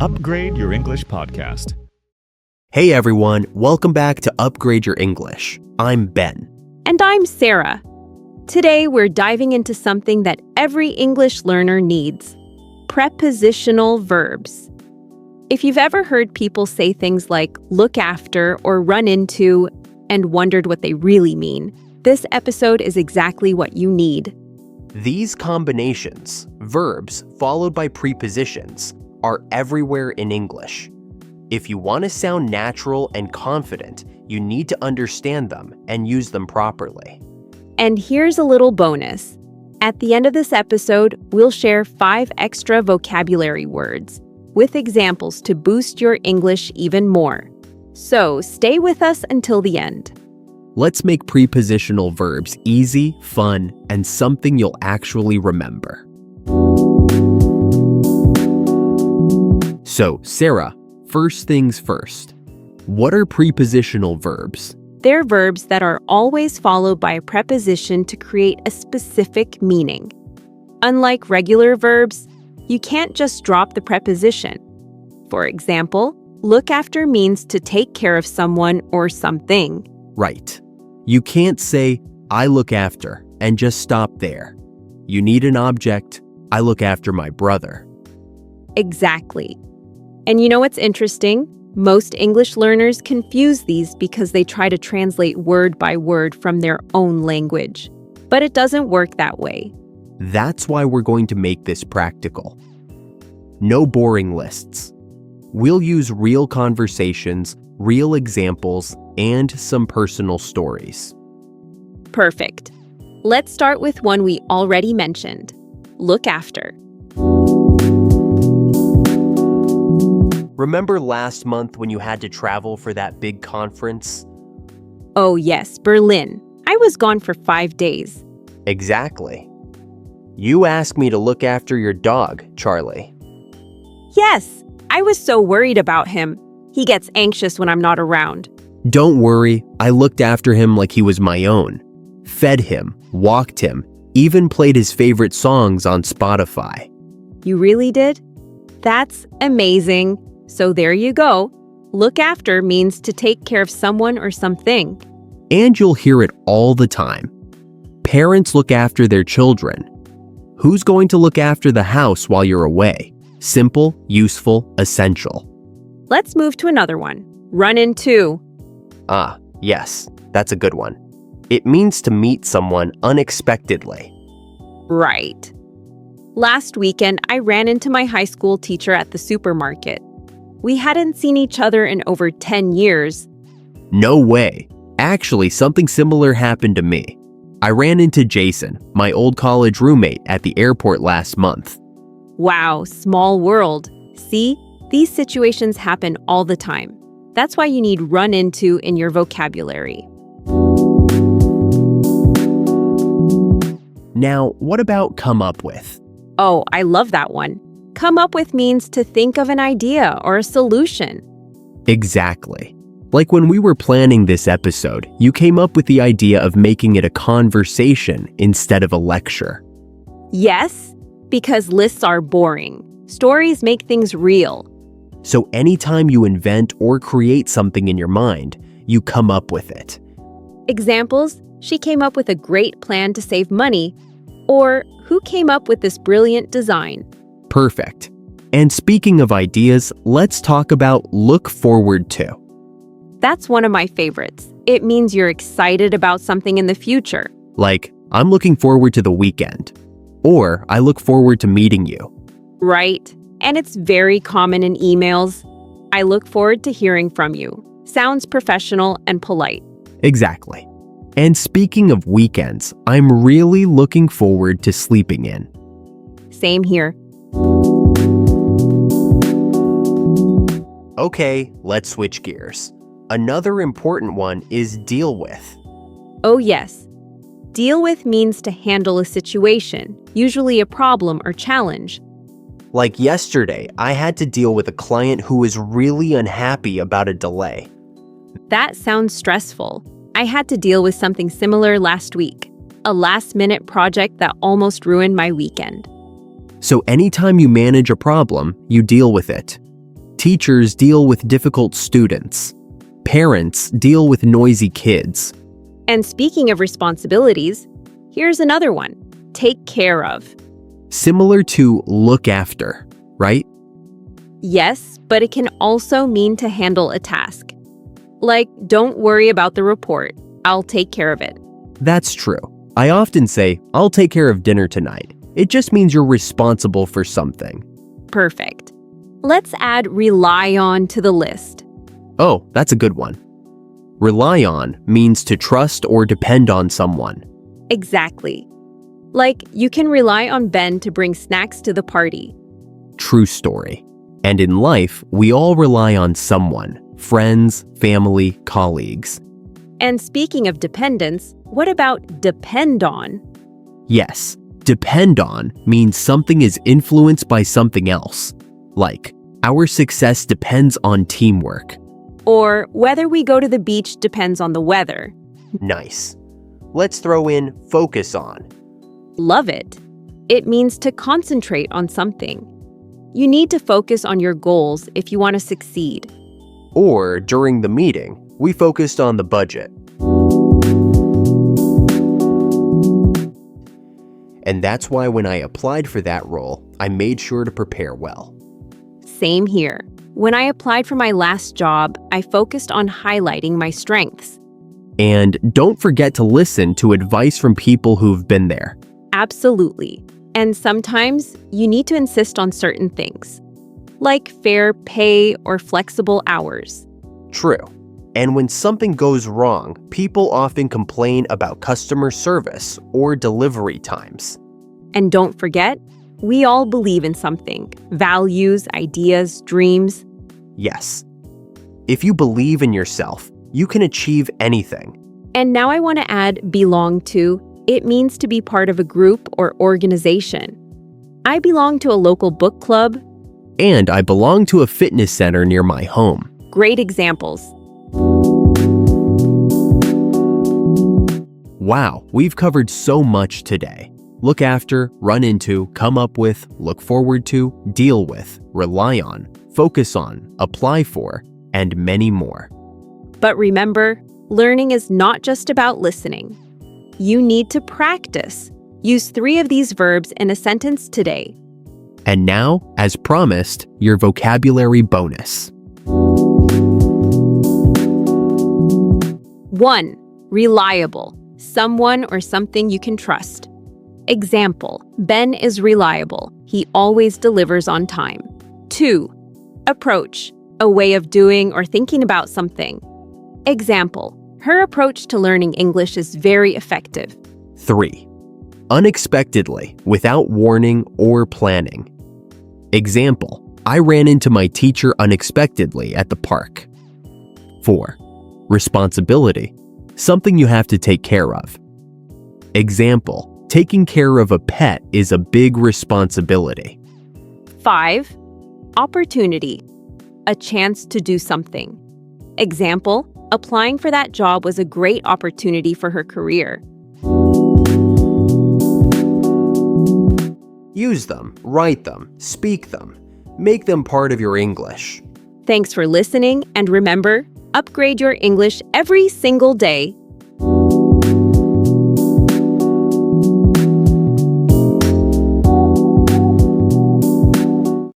Upgrade Your English podcast. Hey everyone, welcome back to Upgrade Your English. I'm Ben. And I'm Sara. Today we're diving into something that every English learner needs: prepositional verbs. If you've ever heard people say things like look after or run into and wondered what they really mean, this episode is exactly what you need. These combinations, verbs followed by prepositions, are everywhere in English. If you want to sound natural and confident, you need to understand them and use them properly. And here's a little bonus. At the end of this episode, we'll share 5 extra vocabulary words with examples to boost your English even more. So stay with us until the end. Let's make prepositional verbs easy, fun, and something you'll actually remember. So, Sara, first things first. What are prepositional verbs? They're verbs that are always followed by a preposition to create a specific meaning. Unlike regular verbs, you can't just drop the preposition. For example, look after means to take care of someone or something. Right. You can't say, I look after, and just stop there. You need an object, I look after my brother. Exactly. And you know what's interesting? Most English learners confuse these because they try to translate word by word from their own language. But it doesn't work that way. That's why we're going to make this practical. No boring lists. We'll use real conversations, real examples, and some personal stories. Perfect. Let's start with one we already mentioned. Look after. Remember last month when you had to travel for that big conference? Oh yes, Berlin. I was gone for 5 days. Exactly. You asked me to look after your dog, Charlie. Yes, I was so worried about him. He gets anxious when I'm not around. Don't worry, I looked after him like he was my own. Fed him, walked him, even played his favorite songs on Spotify. You really did? That's amazing. So there you go. Look after means to take care of someone or something. And you'll hear it all the time. Parents look after their children. Who's going to look after the house while you're away? Simple, useful, essential. Let's move to another one. Run into. Ah, yes, that's a good one. It means to meet someone unexpectedly. Right. Last weekend, I ran into my high school teacher at the supermarket. We hadn't seen each other in over 10 years. No way. Actually, something similar happened to me. I ran into Jason, my old college roommate, at the airport last month. Wow, small world. See, these situations happen all the time. That's why you need run into in your vocabulary. Now, what about come up with? Oh, I love that one. Come up with means to think of an idea or a solution. Exactly. Like when we were planning this episode, you came up with the idea of making it a conversation instead of a lecture. Yes, because lists are boring. Stories make things real. So anytime you invent or create something in your mind, you come up with it. Examples: she came up with a great plan to save money, or who came up with this brilliant design? Perfect. And speaking of ideas, let's talk about look forward to. That's one of my favorites. It means you're excited about something in the future. Like, I'm looking forward to the weekend. Or, I look forward to meeting you. Right. And it's very common in emails. I look forward to hearing from you. Sounds professional and polite. Exactly. And speaking of weekends, I'm really looking forward to sleeping in. Same here. Okay, let's switch gears. Another important one is deal with. Oh yes. Deal with means to handle a situation, usually a problem or challenge. Like yesterday, I had to deal with a client who was really unhappy about a delay. That sounds stressful. I had to deal with something similar last week. A last-minute project that almost ruined my weekend. So anytime you manage a problem, you deal with it. Teachers deal with difficult students. Parents deal with noisy kids. And speaking of responsibilities, here's another one. Take care of. Similar to look after, right? Yes, but it can also mean to handle a task. Like, don't worry about the report. I'll take care of it. That's true. I often say, I'll take care of dinner tonight. It just means you're responsible for something. Perfect. Let's add rely on to the list. Oh, that's a good one. Rely on means to trust or depend on someone. Exactly. Like, you can rely on Ben to bring snacks to the party. True story. And in life, we all rely on someone. Friends, family, colleagues. And speaking of dependence, what about depend on? Yes, depend on means something is influenced by something else. Like, our success depends on teamwork. Or whether we go to the beach depends on the weather. Nice. Let's throw in focus on. Love it. It means to concentrate on something. You need to focus on your goals if you want to succeed. Or during the meeting, we focused on the budget. And that's why when I applied for that role, I made sure to prepare well. Same here. When I applied for my last job, I focused on highlighting my strengths. And don't forget to listen to advice from people who've been there. Absolutely. And sometimes you need to insist on certain things, like fair pay or flexible hours. True. And when something goes wrong, people often complain about customer service or delivery times. And don't forget, we all believe in something. Values, ideas, dreams. Yes. If you believe in yourself, you can achieve anything. And now I want to add belong to. It means to be part of a group or organization. I belong to a local book club. And I belong to a fitness center near my home. Great examples. Wow, we've covered so much today. Look after, run into, come up with, look forward to, deal with, rely on, focus on, apply for, and many more. But remember, learning is not just about listening. You need to practice. Use 3 of these verbs in a sentence today. And now, as promised, your vocabulary bonus. 1. Reliable. Someone or something you can trust. Example, Ben is reliable. He always delivers on time. 2. Approach. A way of doing or thinking about something. Example, her approach to learning English is very effective. 3. Unexpectedly, without warning or planning. Example, I ran into my teacher unexpectedly at the park. 4. Responsibility, something you have to take care of. Example, taking care of a pet is a big responsibility. 5. Opportunity, a chance to do something. Example, applying for that job was a great opportunity for her career. Use them, write them, speak them. Make them part of your English. Thanks for listening, and remember, upgrade your English every single day